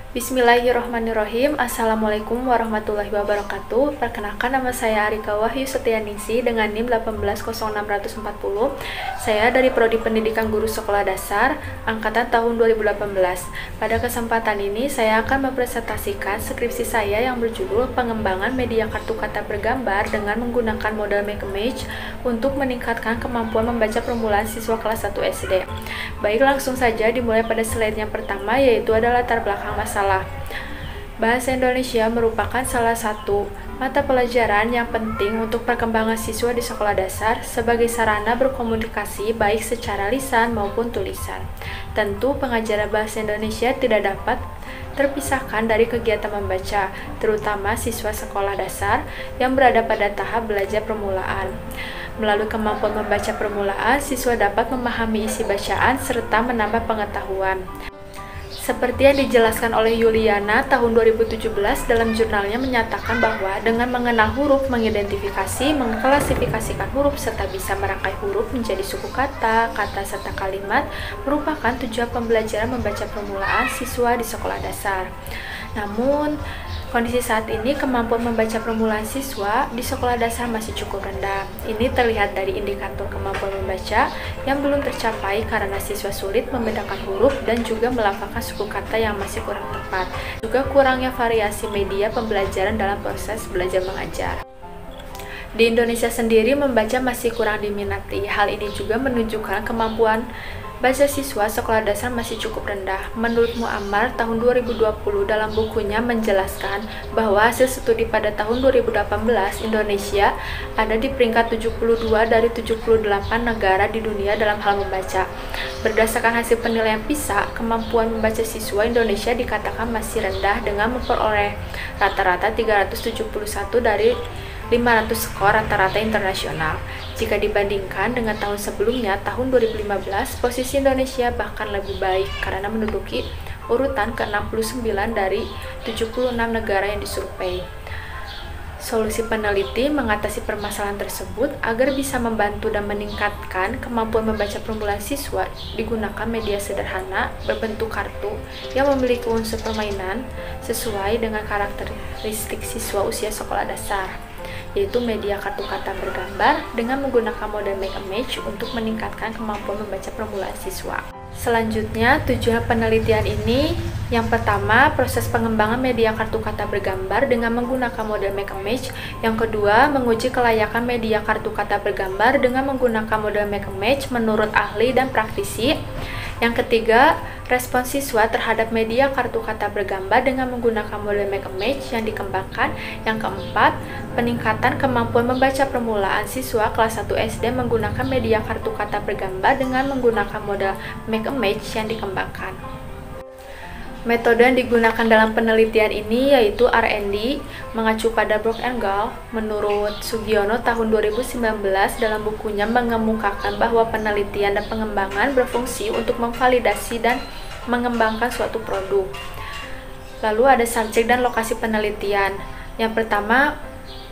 Bismillahirrahmanirrahim. Assalamualaikum warahmatullahi wabarakatuh. Perkenalkan, nama saya Arika Wahyu Setianingsih dengan NIM 1800640. Saya dari Prodi Pendidikan Guru Sekolah Dasar angkatan tahun 2018. Pada kesempatan ini saya akan mempresentasikan skripsi saya yang berjudul Pengembangan Media Kartu Kata Bergambar dengan menggunakan model Make-A-Match untuk meningkatkan kemampuan membaca permulaan siswa kelas 1 SD. Baik, langsung saja dimulai pada slide yang pertama, yaitu adalah latar belakang masalah. Bahasa Indonesia merupakan salah satu mata pelajaran yang penting untuk perkembangan siswa di sekolah dasar sebagai sarana berkomunikasi baik secara lisan maupun tulisan. Tentu pengajaran bahasa Indonesia tidak dapat terpisahkan dari kegiatan membaca, terutama siswa sekolah dasar yang berada pada tahap belajar permulaan. Melalui kemampuan membaca permulaan, siswa dapat memahami isi bacaan serta menambah pengetahuan. Seperti yang dijelaskan oleh Yuliana tahun 2017 dalam jurnalnya menyatakan bahwa dengan mengenal huruf, mengidentifikasi, mengklasifikasikan huruf, serta bisa merangkai huruf menjadi suku kata, kata, serta kalimat merupakan tujuan pembelajaran membaca permulaan siswa di sekolah dasar. Namun, kondisi saat ini kemampuan membaca permulaan siswa di sekolah dasar masih cukup rendah. Ini terlihat dari indikator kemampuan membaca yang belum tercapai karena siswa sulit membedakan huruf dan juga melafalkan suku kata yang masih kurang tepat. Juga kurangnya variasi media pembelajaran dalam proses belajar mengajar. Di Indonesia sendiri membaca masih kurang diminati. Hal ini juga menunjukkan kemampuan baca siswa sekolah dasar masih cukup rendah. Menurut Muammar tahun 2020 dalam bukunya menjelaskan bahwa hasil studi pada tahun 2018 Indonesia ada di peringkat 72 dari 78 negara di dunia dalam hal membaca. Berdasarkan hasil penilaian PISA, kemampuan membaca siswa Indonesia dikatakan masih rendah dengan memperoleh rata-rata 371 dari 500 skor rata-rata internasional. Jika dibandingkan dengan tahun sebelumnya, tahun 2015, posisi Indonesia bahkan lebih baik karena menduduki urutan ke-69 dari 76 negara yang disurvei. Solusi peneliti mengatasi permasalahan tersebut agar bisa membantu dan meningkatkan kemampuan membaca permulaan siswa digunakan media sederhana berbentuk kartu yang memiliki unsur permainan sesuai dengan karakteristik siswa usia sekolah dasar, yaitu media kartu kata bergambar dengan menggunakan model Make-A-Match untuk meningkatkan kemampuan membaca permulaan siswa. Selanjutnya, tujuan penelitian ini yang pertama, proses pengembangan media kartu kata bergambar dengan menggunakan model Make-A-Match. Yang kedua, menguji kelayakan media kartu kata bergambar dengan menggunakan model Make-A-Match menurut ahli dan praktisi. Yang ketiga, respon siswa terhadap media kartu kata bergambar dengan menggunakan model Make-A-Match yang dikembangkan. Yang keempat, peningkatan kemampuan membaca permulaan siswa kelas 1 SD menggunakan media kartu kata bergambar dengan menggunakan model Make-A-Match yang dikembangkan. Metode yang digunakan dalam penelitian ini yaitu R&D, mengacu pada Brock and Gall. Menurut Sugiono tahun 2019 dalam bukunya mengemukakan bahwa penelitian dan pengembangan berfungsi untuk memvalidasi dan mengembangkan suatu produk. Lalu ada subjek dan lokasi penelitian. Yang pertama,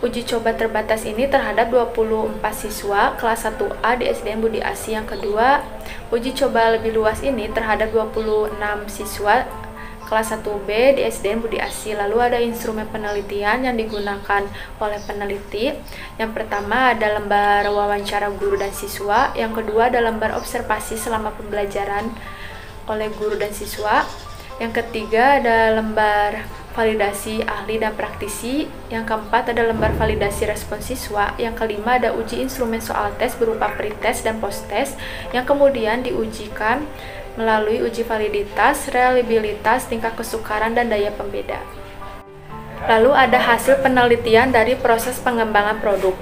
uji coba terbatas ini terhadap 24 siswa kelas 1A di SDN Budi Asi. Yang kedua, uji coba lebih luas ini terhadap 26 siswa kelas 1B di SDN Budi Asi. Lalu ada instrumen penelitian yang digunakan oleh peneliti. Yang pertama ada lembar wawancara guru dan siswa. Yang kedua ada lembar observasi selama pembelajaran oleh guru dan siswa. Yang ketiga ada lembar validasi ahli dan praktisi. Yang keempat ada lembar validasi respon siswa. Yang kelima ada uji instrumen soal tes berupa pretest dan post-test yang kemudian diujikan melalui uji validitas, reliabilitas, tingkat kesukaran, dan daya pembeda. Lalu ada hasil penelitian dari proses pengembangan produk.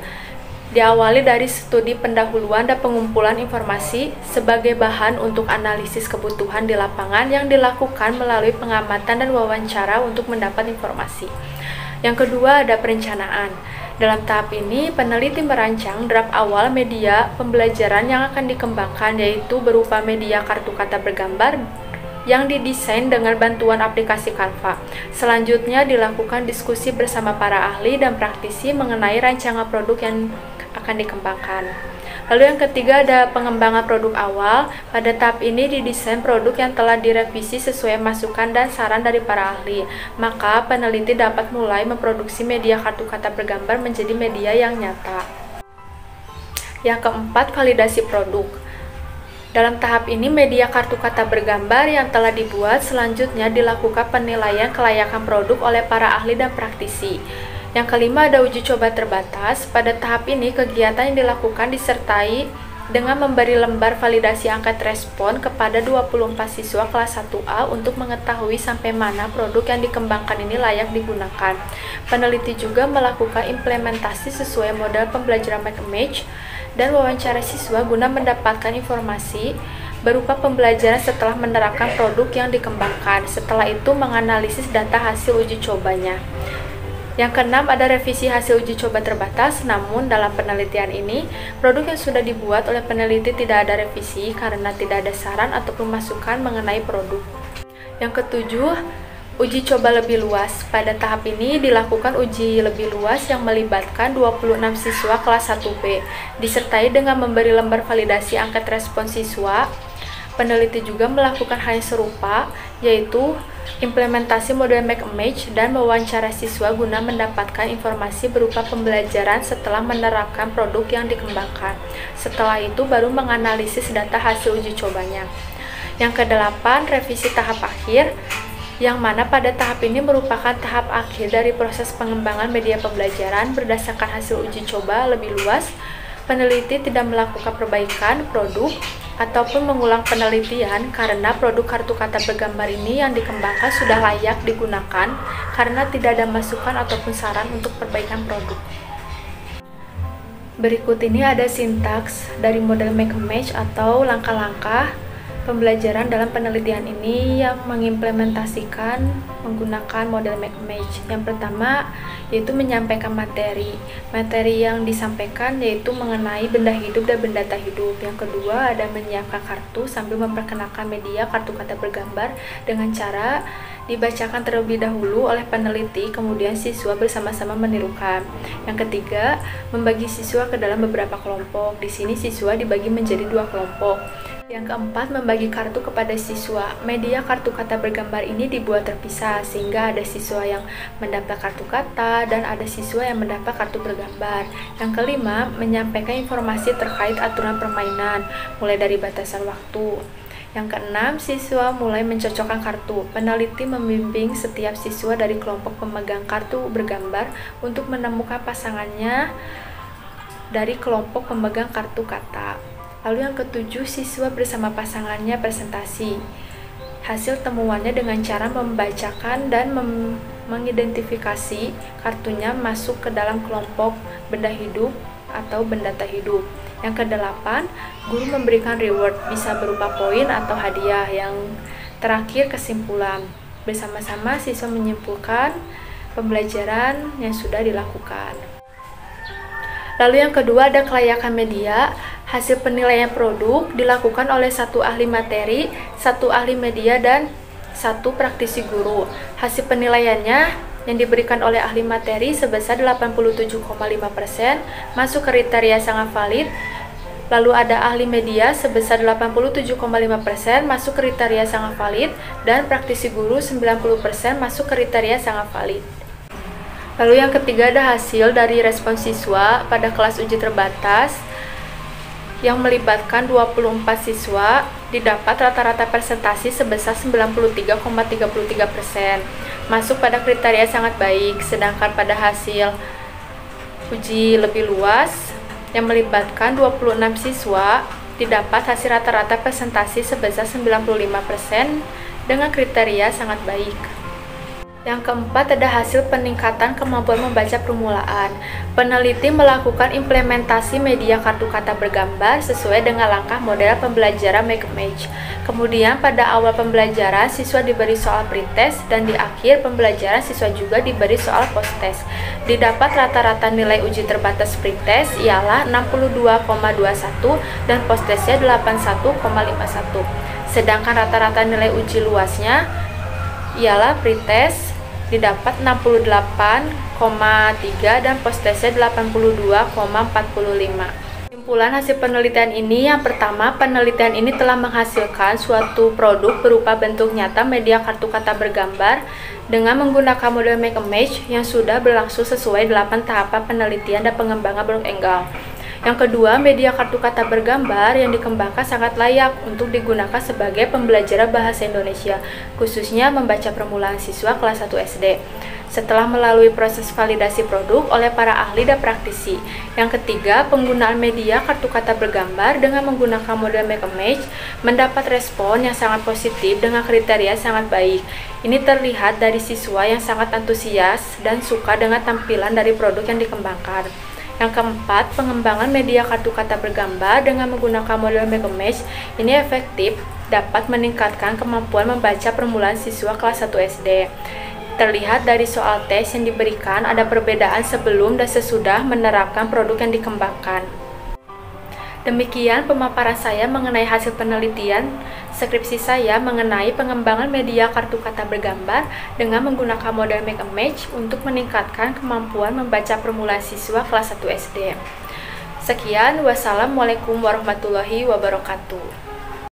Diawali dari studi pendahuluan dan pengumpulan informasi sebagai bahan untuk analisis kebutuhan di lapangan yang dilakukan melalui pengamatan dan wawancara untuk mendapat informasi. Yang kedua ada perencanaan. Dalam tahap ini, peneliti merancang draft awal media pembelajaran yang akan dikembangkan, yaitu berupa media kartu kata bergambar yang didesain dengan bantuan aplikasi Canva. Selanjutnya dilakukan diskusi bersama para ahli dan praktisi mengenai rancangan produk yang akan dikembangkan. Lalu yang ketiga ada pengembangan produk awal. Pada tahap ini didesain produk yang telah direvisi sesuai masukan dan saran dari para ahli. Maka peneliti dapat mulai memproduksi media kartu kata bergambar menjadi media yang nyata. Yang keempat, validasi produk. Dalam tahap ini, media kartu kata bergambar yang telah dibuat selanjutnya dilakukan penilaian kelayakan produk oleh para ahli dan praktisi. Yang kelima ada uji coba terbatas. Pada tahap ini, kegiatan yang dilakukan disertai dengan memberi lembar validasi angket respon kepada 24 siswa kelas 1A untuk mengetahui sampai mana produk yang dikembangkan ini layak digunakan. Peneliti juga melakukan implementasi sesuai model pembelajaran Make a Match dan wawancara siswa guna mendapatkan informasi berupa pembelajaran setelah menerapkan produk yang dikembangkan. Setelah itu menganalisis data hasil uji cobanya. Yang keenam ada revisi hasil uji coba terbatas, namun dalam penelitian ini, produk yang sudah dibuat oleh peneliti tidak ada revisi karena tidak ada saran ataupun masukan mengenai produk. Yang ketujuh, uji coba lebih luas. Pada tahap ini dilakukan uji lebih luas yang melibatkan 26 siswa kelas 1B, disertai dengan memberi lembar validasi angket respon siswa. Peneliti juga melakukan hal yang serupa, yaitu implementasi model Make a Match dan mewawancara siswa guna mendapatkan informasi berupa pembelajaran setelah menerapkan produk yang dikembangkan. Setelah itu baru menganalisis data hasil uji cobanya. Yang kedelapan, revisi tahap akhir, yang mana pada tahap ini merupakan tahap akhir dari proses pengembangan media pembelajaran berdasarkan hasil uji coba lebih luas. Peneliti tidak melakukan perbaikan produk ataupun mengulang penelitian karena produk kartu kata bergambar ini yang dikembangkan sudah layak digunakan karena tidak ada masukan ataupun saran untuk perbaikan produk. Berikut ini ada sintaks dari model Make a Match atau langkah-langkah pembelajaran dalam penelitian ini yang mengimplementasikan menggunakan model Make a Match. Yang pertama yaitu menyampaikan materi. Materi yang disampaikan yaitu mengenai benda hidup dan benda tak hidup. Yang kedua ada menyiapkan kartu sambil memperkenalkan media kartu kata bergambar dengan cara dibacakan terlebih dahulu oleh peneliti, kemudian siswa bersama-sama menirukan. Yang ketiga, membagi siswa ke dalam beberapa kelompok. Di sini siswa dibagi menjadi 2 kelompok. Yang keempat, membagi kartu kepada siswa. Media kartu kata bergambar ini dibuat terpisah sehingga ada siswa yang mendapat kartu kata dan ada siswa yang mendapat kartu bergambar. Yang kelima, menyampaikan informasi terkait aturan permainan, mulai dari batasan waktu. Yang keenam, siswa mulai mencocokkan kartu. Peneliti membimbing setiap siswa dari kelompok pemegang kartu bergambar untuk menemukan pasangannya dari kelompok pemegang kartu kata. Lalu yang ketujuh, siswa bersama pasangannya presentasi hasil temuannya dengan cara membacakan dan mengidentifikasi kartunya masuk ke dalam kelompok benda hidup atau benda tak hidup. Yang kedelapan, guru memberikan reward, bisa berupa poin atau hadiah. Yang terakhir, kesimpulan. Bersama-sama siswa menyimpulkan pembelajaran yang sudah dilakukan. Lalu yang kedua ada kelayakan media. Hasil penilaian produk dilakukan oleh 1 ahli materi, 1 ahli media, dan 1 praktisi guru. Hasil penilaiannya yang diberikan oleh ahli materi sebesar 87,5% masuk kriteria sangat valid. Lalu ada ahli media sebesar 87,5% masuk kriteria sangat valid, dan praktisi guru 90% masuk kriteria sangat valid. Lalu yang ketiga ada hasil dari respon siswa pada kelas uji terbatas yang melibatkan 24 siswa, didapat rata-rata presentasi sebesar 93,33%, masuk pada kriteria sangat baik. Sedangkan pada hasil uji lebih luas yang melibatkan 26 siswa, didapat hasil rata-rata presentasi sebesar 95% dengan kriteria sangat baik. Yang keempat ada hasil peningkatan kemampuan membaca permulaan. Peneliti melakukan implementasi media kartu kata bergambar sesuai dengan langkah model pembelajaran Make a Match. Kemudian pada awal pembelajaran siswa diberi soal pretest dan di akhir pembelajaran siswa juga diberi soal post-test. Didapat rata-rata nilai uji terbatas pretest ialah 62,21 dan post-testnya 81,51. Sedangkan rata-rata nilai uji luasnya ialah pretest didapat 68,3 dan post-testnya 82,45. Kesimpulan hasil penelitian ini, yang pertama, penelitian ini telah menghasilkan suatu produk berupa bentuk nyata media kartu kata bergambar dengan menggunakan model Make a Match yang sudah berlangsung sesuai 8 tahapan penelitian dan pengembangan Broad Angle. Yang kedua, media kartu kata bergambar yang dikembangkan sangat layak untuk digunakan sebagai pembelajaran bahasa Indonesia, khususnya membaca permulaan siswa kelas 1 SD. Setelah melalui proses validasi produk oleh para ahli dan praktisi. Yang ketiga, penggunaan media kartu kata bergambar dengan menggunakan model Make a Match mendapat respon yang sangat positif dengan kriteria sangat baik. Ini terlihat dari siswa yang sangat antusias dan suka dengan tampilan dari produk yang dikembangkan. Yang keempat, pengembangan media kartu kata bergambar dengan menggunakan model Make a Match ini efektif dapat meningkatkan kemampuan membaca permulaan siswa kelas 1 SD. Terlihat dari soal tes yang diberikan ada perbedaan sebelum dan sesudah menerapkan produk yang dikembangkan. Demikian pemaparan saya mengenai hasil penelitian skripsi saya mengenai pengembangan media kartu kata bergambar dengan menggunakan model Make a Match untuk meningkatkan kemampuan membaca permulaan siswa kelas 1 SD. Sekian, wassalamualaikum warahmatullahi wabarakatuh.